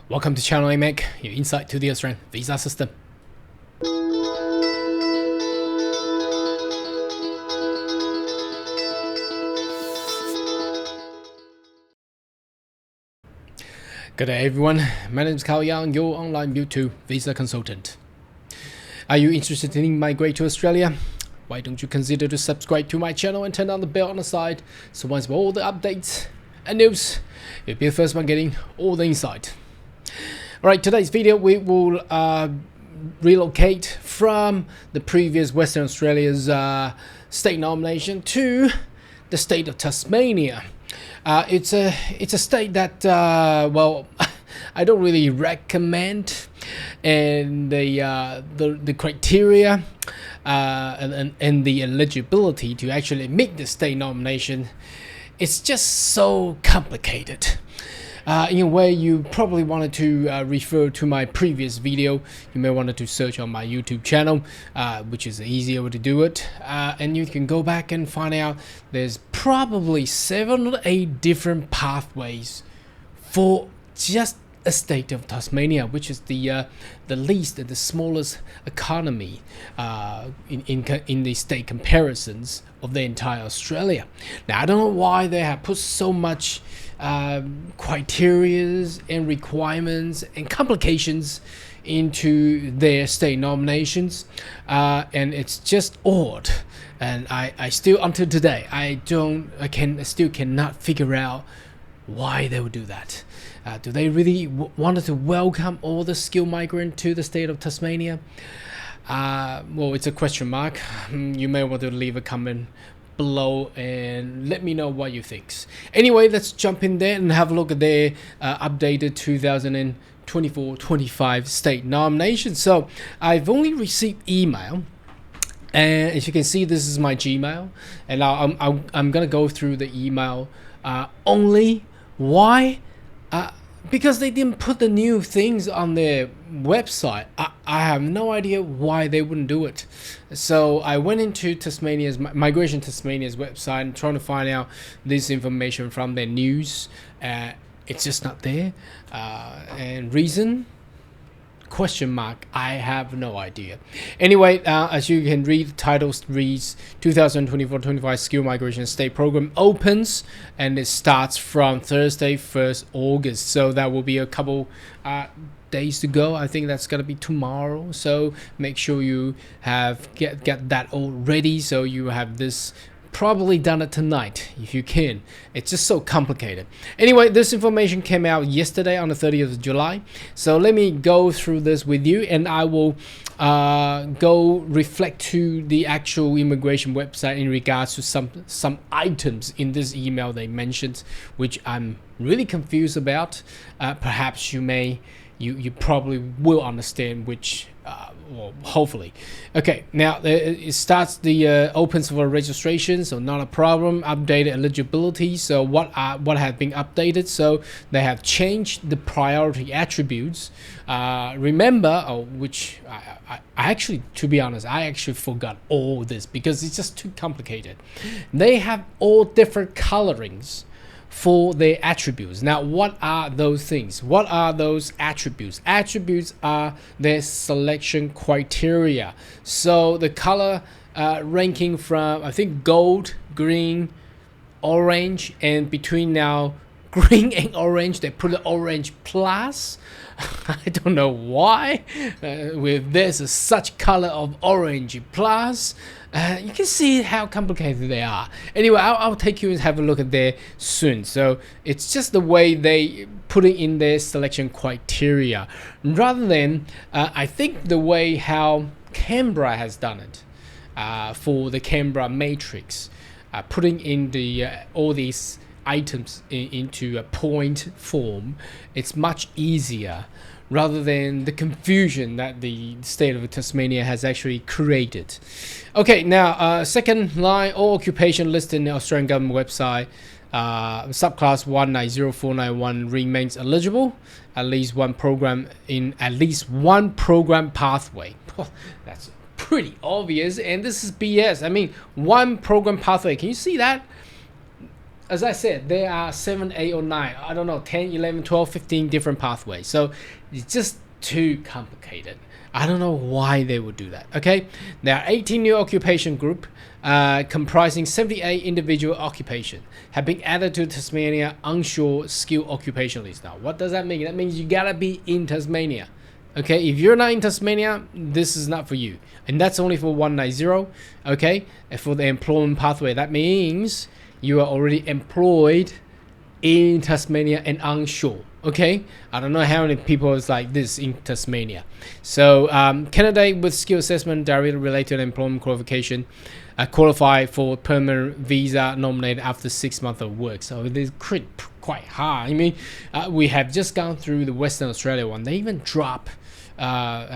Welcome to Channel AMEC, your insight to the Australian visa system. Good day everyone, my name is Carl Young, your online YouTube visa consultant. Are you interested in migrating to Australia? Why don't you consider to subscribe to my channel and turn on the bell on the side, so once all the updates and news, you'll be the first one getting all the insight. Alright, today's video we will relocate from the previous Western Australia's state nomination to the state of Tasmania. It's a state that well, I don't really recommend, and the criteria and the eligibility to actually make the state nomination, it's just so complicated. In a way, you probably wanted to refer to my previous video. You may want to search on my YouTube channel, which is the easier way to do it. And you can go back and find out there's probably 7 or 8 different pathways for just a state of Tasmania, which is the least and the smallest economy in the state comparisons of the entire Australia. Now, I don't know why they have put so much criteria and requirements and complications into their state nominations, and it's just odd. And I still, until today, I still cannot figure out why they would do that. Do they really wanted to welcome all the skilled migrants to the state of Tasmania? Well, it's a question mark. You may want to leave a comment below and let me know what you think. Anyway, let's jump in there and have a look at their updated 2024-25 state nomination. So I've only received email, and as you can see, this is my Gmail, and I'm gonna go through the email only. Why? Because they didn't put the new things on their website. I have no idea why they wouldn't do it. So I went into Migration Tasmania's website and trying to find out this information from their news. It's just not there. And reason? Question mark. I have no idea. Anyway, as you can read, the title reads 2024-25 Skill Migration State Program opens, and it starts from Thursday 1st August. So that will be a couple days to go. I think that's gonna be tomorrow. So make sure you have get that all ready, so you have this probably done it tonight if you can. It's just so complicated. Anyway, this information came out yesterday on the 30th of July. So let me go through this with you, and I will go reflect to the actual immigration website in regards to some items in this email they mentioned, which I'm really confused about. Perhaps you probably will understand which. Well, hopefully. Okay, now it starts the opens for registration, so not a problem. Updated eligibility. So what have been updated? So they have changed the priority attributes. Remember, which I actually, to be honest, I actually forgot all this because it's just too complicated. They have all different colorings for their attributes. Now, what are those things? What are those attributes? Attributes are their selection criteria. So the color ranking from, I think, gold, green, orange, and between now green and orange, they put the orange plus. I don't know why. With there's such color of orange plus, you can see how complicated they are. Anyway, I'll take you and have a look at there soon. So it's just the way they put it in their selection criteria, rather than I think the way how Canberra has done it for the Canberra matrix, putting in the all these items into a point form. It's much easier rather than the confusion that the state of Tasmania has actually created. Okay, now second line, all occupation listed in the Australian government website, subclass 190491 remains eligible. At least one program pathway. That's pretty obvious, and this is BS. I mean, one program pathway. Can you see that? as I said, there are 7, 8, or 9, I don't know, 10, 11, 12, 15 different pathways. So it's just too complicated. I don't know why they would do that. Okay, there are 18 new occupation group comprising 78 individual occupation have been added to Tasmania onshore skill occupation list. Now, what does that mean? That means you gotta be in Tasmania. Okay, if you're not in Tasmania, this is not for you, and that's only for 190. Okay, and for the employment pathway, that means you are already employed in Tasmania and onshore. Okay, I don't know how many people is like this in Tasmania. So candidate with skill assessment directly related to employment qualification qualify for permanent visa nominated after 6 months of work. So it is quite hard. I mean, we have just gone through the Western Australia one. They even drop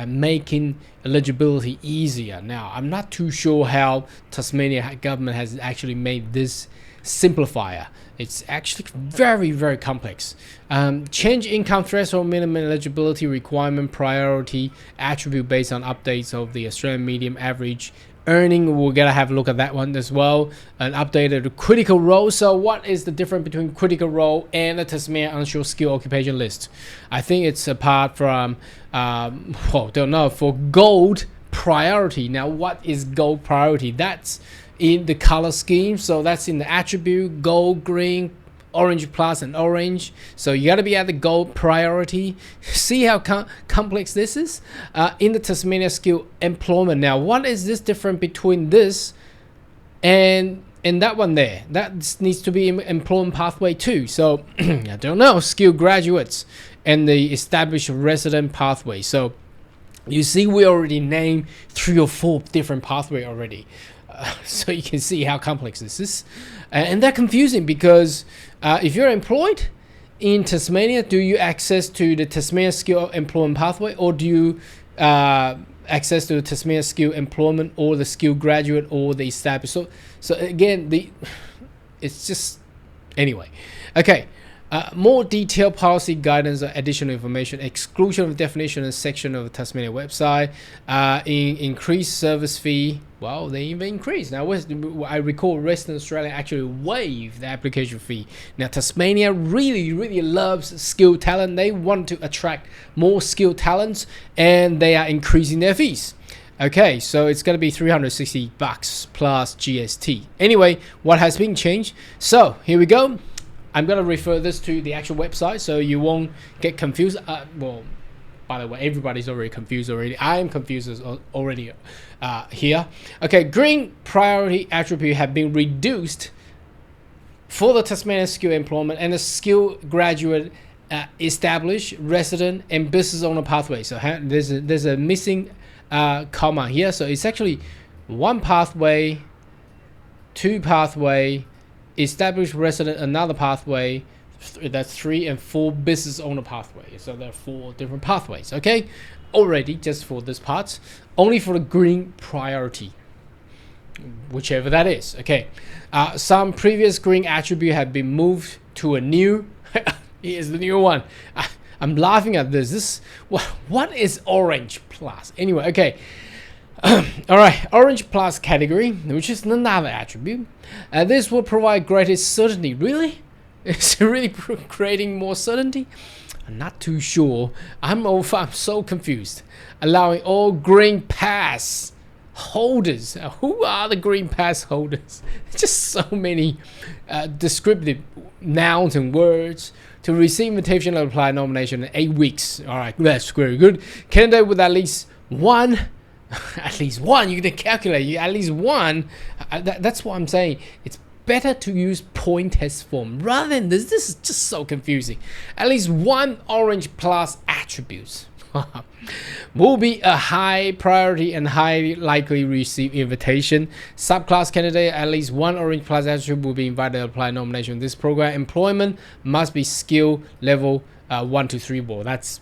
making eligibility easier. Now, I'm not too sure how Tasmania government has actually made this simplifier. It's actually very, very complex. Change income threshold, minimum eligibility requirement, priority attribute based on updates of the Australian medium average earning. We're gonna have a look at that one as well. An updated critical role. So what is the difference between critical role and the Tasmania onshore skill occupation list? I think it's apart from don't know, for gold priority. Now, what is gold priority? That's in the color scheme. So that's in the attribute gold, green, orange plus, and orange. So you got to be at the gold priority. See how complex this is in the Tasmania skill employment. Now, what is this difference between this and that one there? That needs to be in employment pathway too. So I don't know, skill graduates and the established resident pathway. So you see, we already named 3 or 4 different pathway already. So you can see how complex this is, and they're confusing because if you're employed in Tasmania, do you access to the Tasmania skill employment pathway, or do you access to the Tasmania skill employment or the skill graduate or the established? So again, it's just anyway. Okay. More detailed policy guidance or additional information, exclusion of definition and section of the Tasmania website, increased service fee. Well, they even increased. Now, I recall Western Australia actually waived the application fee. Now, Tasmania really, really loves skilled talent. They want to attract more skilled talents, and they are increasing their fees. Okay, so it's going to be $360 plus GST. Anyway, what has been changed? So here we go. I'm going to refer this to the actual website so you won't get confused. Well, by the way, everybody's already confused already. I am confused already here. Okay, green priority attribute have been reduced for the Tasmania skill employment and the skill graduate established resident and business owner pathway. So there's a missing comma here. So it's actually 1 pathway, 2 pathway, established resident, another pathway. That's 3 and 4 business owner pathway. So there are 4 different pathways. Okay, already just for this part, only for the green priority, whichever that is. Okay, some previous green attribute have been moved to a new. Here's the new one. I'm laughing at this. What is orange plus? Anyway, okay. All right, orange plus category, which is another attribute. This will provide greater certainty. Really? It's really creating more certainty? I'm not too sure. I'm so confused. Allowing all green pass holders. Who are the green pass holders? Just so many descriptive nouns and words to receive invitation and apply nomination in 8 weeks. All right, that's very good. Candidate with at least one. At least one, you can calculate. At least one. That's what I'm saying. It's better to use point test form rather than this. This is just so confusing. At least 1 orange plus attributes will be a high priority and highly likely receive invitation. Subclass candidate, at least 1 orange plus attribute will be invited to apply nomination in this program. Employment must be skill level 1 to 3. Well, that's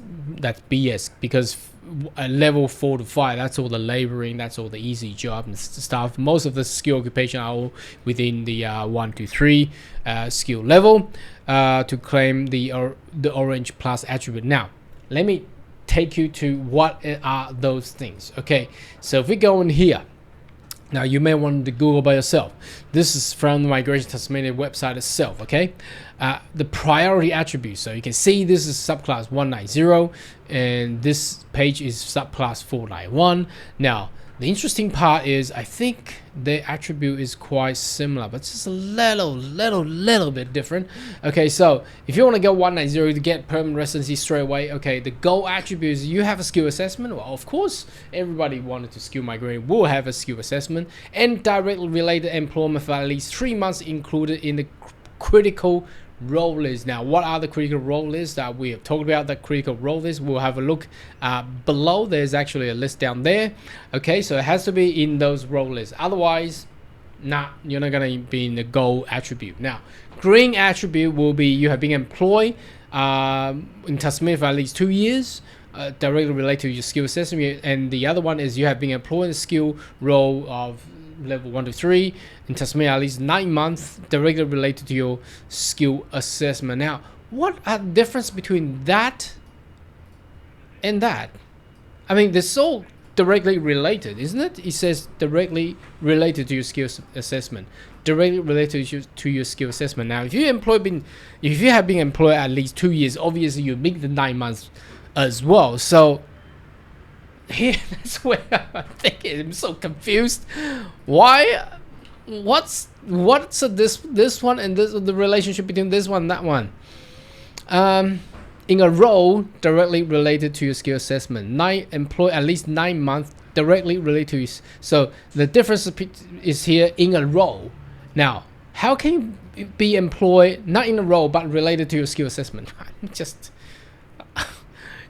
BS, because level 4 to 5, that's all the laboring, that's all the easy job and stuff. Most of the skill occupation are all within the 1 to 3 skill level to claim the orange plus attribute. Now, let me take you to what are those things. Okay, so if we go in here, Now you may want to Google by yourself. This is from the Migration Tasmania website itself. Okay, the priority attributes. So you can see this is subclass 190, and this page is subclass 491. Now the interesting part is I think the attribute is quite similar, but just a little bit different. Okay, so if you want to go 190 to get permanent residency straight away, okay, the goal attributes, you have a skill assessment. Well, of course, everybody wanted to skill migrate will have a skill assessment, and directly related employment for at least 3 months included in the critical role list. Now, what are the critical role lists that we have talked about? The critical role list, we'll have a look below. There's actually a list down there. Okay, so it has to be in those role lists, otherwise you're not gonna be in the goal attribute. Now, green attribute will be you have been employed in Tasmania for at least 2 years, directly related to your skill assessment, and the other one is you have been employed in a skill role of level 1 to 3 in Tasmania at least 9 months, directly related to your skill assessment. Now, what are the difference between that and that? I mean, they're so directly related, isn't it? It says directly related to your skill assessment, directly related to your skill assessment. Now, if you have been employed at least 2 years, obviously you make the 9 months as well. So here, that's where I'm thinking I'm so confused. Why? What's this one and this, the relationship between this one and that one? In a role directly related to your skill assessment, employ at least 9 months directly related to your, so the difference is here in a role. Now, how can you be employed not in a role but related to your skill assessment? Just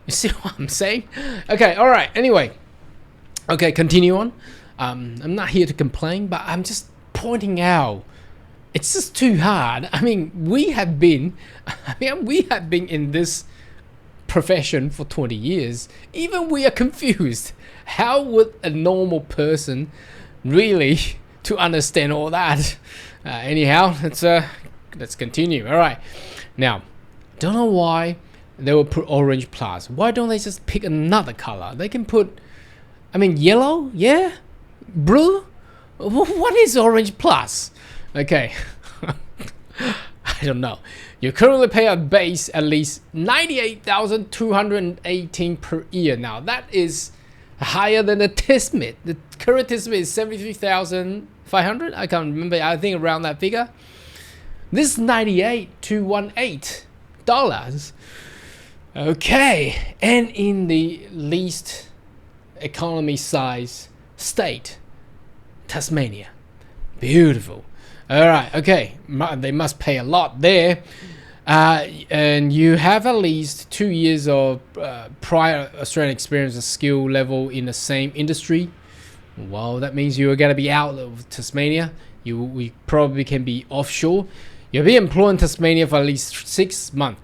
you see what I'm saying? Okay, all right. Anyway, okay, continue on. I'm not here to complain, but I'm just pointing out it's just too hard. I mean, we have been in this profession for 20 years. Even we are confused. How would a normal person really to understand all that? Anyhow, let's continue. All right. Now, don't know why they will put orange plus. Why don't they just pick another color? They can put, I mean, yellow, yeah, blue. What is orange plus? Okay, I don't know. You currently pay a base at least 98,218 per year. Now that is higher than the TISMIT. The current TISMIT is 73,500. I can't remember. I think around that figure. This is 98,218 dollars. Okay, and in the least economy size state, Tasmania. Beautiful. All right, okay, they must pay a lot there. And you have at least 2 years of prior Australian experience and skill level in the same industry. Well, that means you're going to be out of Tasmania. We probably can be offshore. You'll be employed in Tasmania for at least 6 months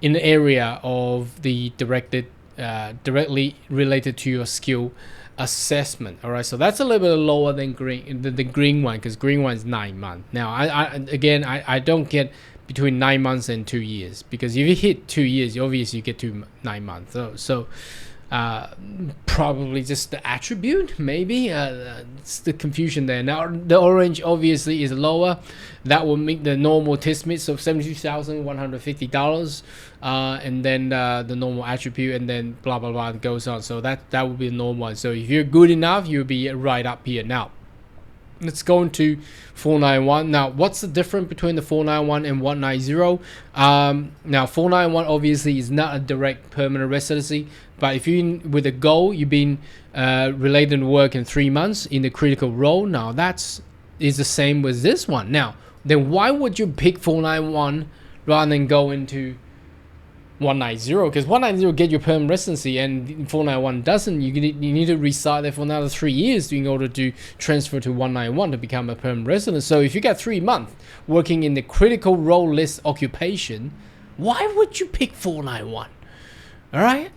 in the area of the directly related to your skill assessment. All right, so that's a little bit lower than the green one, because green one is 9 months. Now, I don't get between 9 months and 2 years, because if you hit 2 years, obviously you get to 9 months. So probably just the attribute, maybe. It's the confusion there. Now, the orange obviously is lower. That will make the normal TISMIT of $72,150, and then the normal attribute, and then blah blah blah goes on. So that will be the normal one. So if you're good enough, you'll be right up here. Now, let's go into 491. Now, what's the difference between the 491 and 190? Now, 491 obviously is not a direct permanent residency, but if you're with a goal, you've been related to work in 3 months in the critical role. Now, is the same with this one. Now, then why would you pick 491 rather than go into 190? Because 190 get you permanent residency, and 491 doesn't. You need to reside there for another 3 years in order to transfer to 191 to become a permanent resident. So if you got 3 months working in the critical role list occupation, why would you pick 491? All right,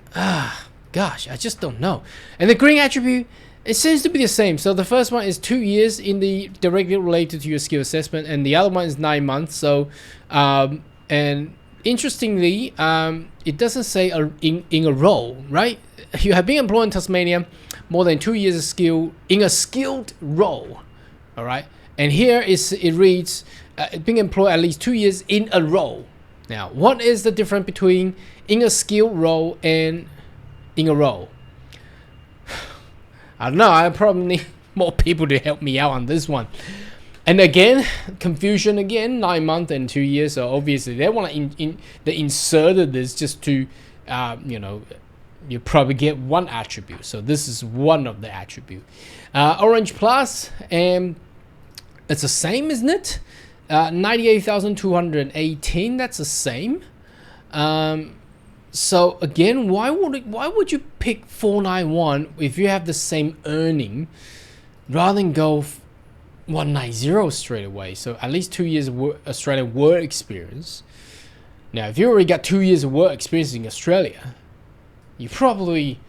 gosh, I just don't know. And the green attribute, it seems to be the same. So the first one is 2 years in the directly related to your skill assessment, and the other one is 9 months. So and interestingly, it doesn't say in a role, right? You have been employed in Tasmania, more than 2 years of skill in a skilled role. All right, and here it reads being employed at least 2 years in a role. Now, what is the difference between in a skilled role and in a role? I don't know. I probably need more people to help me out on this one. And again, confusion again, 9 months and 2 years. So obviously they want to they inserted this just to, you probably get one attribute. So this is one of the attribute. Orange Plus, and it's the same, isn't it? 98,218. That's the same. So again, why would you pick 491 if you have the same earning, rather than go 190 straight away? So at least 2 years of Australian work experience. Now, if you already got 2 years of work experience in Australia, you probably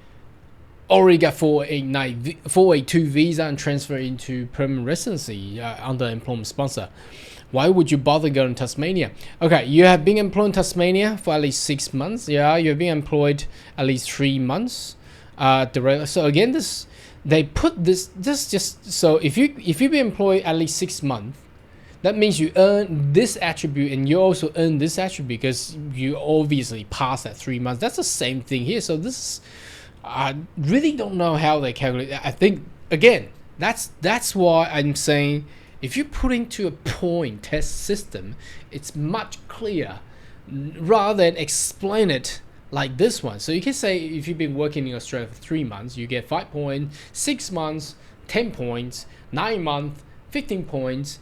already got 482 visa and transfer into permanent residency under employment sponsor. Why would you bother going to Tasmania? Okay, you have been employed in Tasmania for at least 6 months. Yeah, you've been employed at least 3 months. So again, they put this just so if you've been employed at least 6 months, that means you earn this attribute and you also earn this attribute because you obviously passed that 3 months. That's the same thing here. So this, I really don't know how they calculate. I think again, that's why I'm saying, if you put into a point test system, it's much clearer rather than explain it like this one. So you can say if you've been working in Australia for 3 months, you get 5 points, 6 months, 10 points, 9 months, 15 points,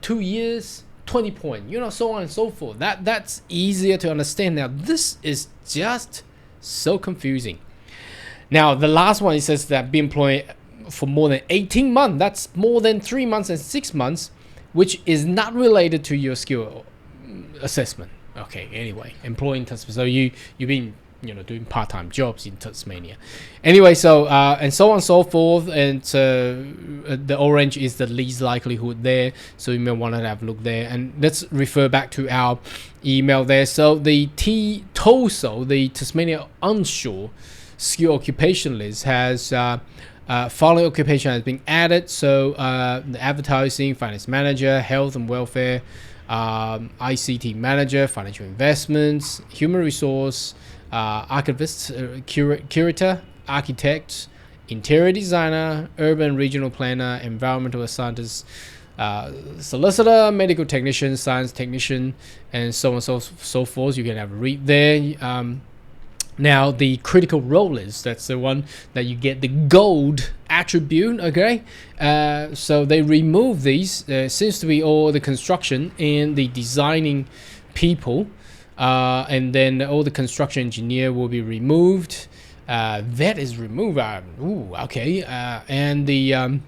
2 years, 20 points, so on and so forth. That's easier to understand. Now, this is just so confusing. Now, the last one, it says that be employed for more than 18 months. That's more than 3 months and 6 months, which is not related to your skill assessment. Okay, anyway, employing Tasmania. So you've been doing part-time jobs in Tasmania. Anyway, so and so on and so forth. And the orange is the least likelihood there. So you may want to have a look there. And let's refer back to our email there. So the TOSO, the Tasmania Onshore Skill Occupation List, has following occupation has been added. So the advertising, finance manager, health and welfare, ICT manager, financial investments, human resource, archivist, curator, architect, interior designer, urban regional planner, environmental scientist, solicitor, medical technician, science technician, and so on and so forth. You can have a read there. Now, the critical role is, that's the one that you get the gold attribute, okay? So they remove these. Seems to be all the construction and the designing people. And then all the construction engineer will be removed. That is removed. Okay. And the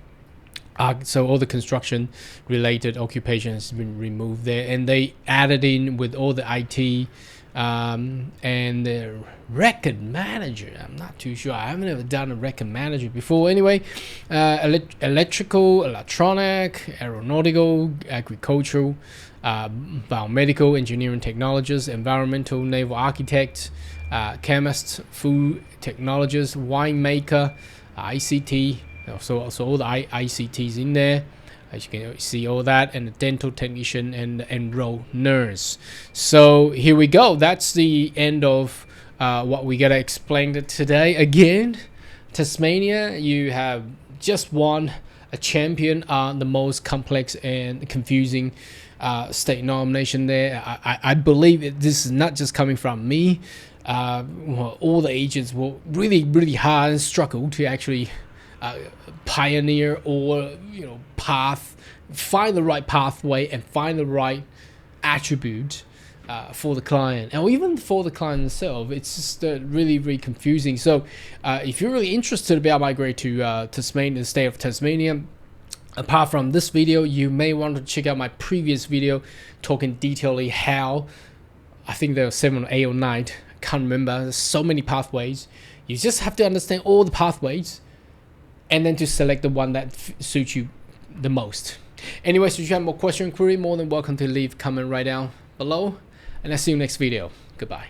so all the construction related occupation has been removed there. And they added in with all the IT and the record manager. I'm not too sure. I haven't ever done a record manager before. Anyway, electrical, electronic, aeronautical, agricultural, biomedical, engineering technologist, environmental, naval architect, chemist, food technologist, winemaker, ICT. So all the ICTs in there. As you can see all that, and the dental technician and the enrolled nurse. So here we go. That's the end of what we gotta explain today. Again, Tasmania, you have just won a champion on the most complex and confusing state nomination there. I believe this is not just coming from me. All the agents will really hard and struggle to actually pioneer or find the right pathway and find the right attribute for the client, or even for the client itself. It's just really confusing. So if you're really interested about migrate to Tasmania, the state of Tasmania, apart from this video, you may want to check out my previous video talking detailedly how, I think there were 7 or 8 or 9, can't remember. There's so many pathways. You just have to understand all the pathways and then to select the one that suits you the most. Anyways, if you have more question query, more than welcome to leave comment right down below, and I'll see you next video. Goodbye.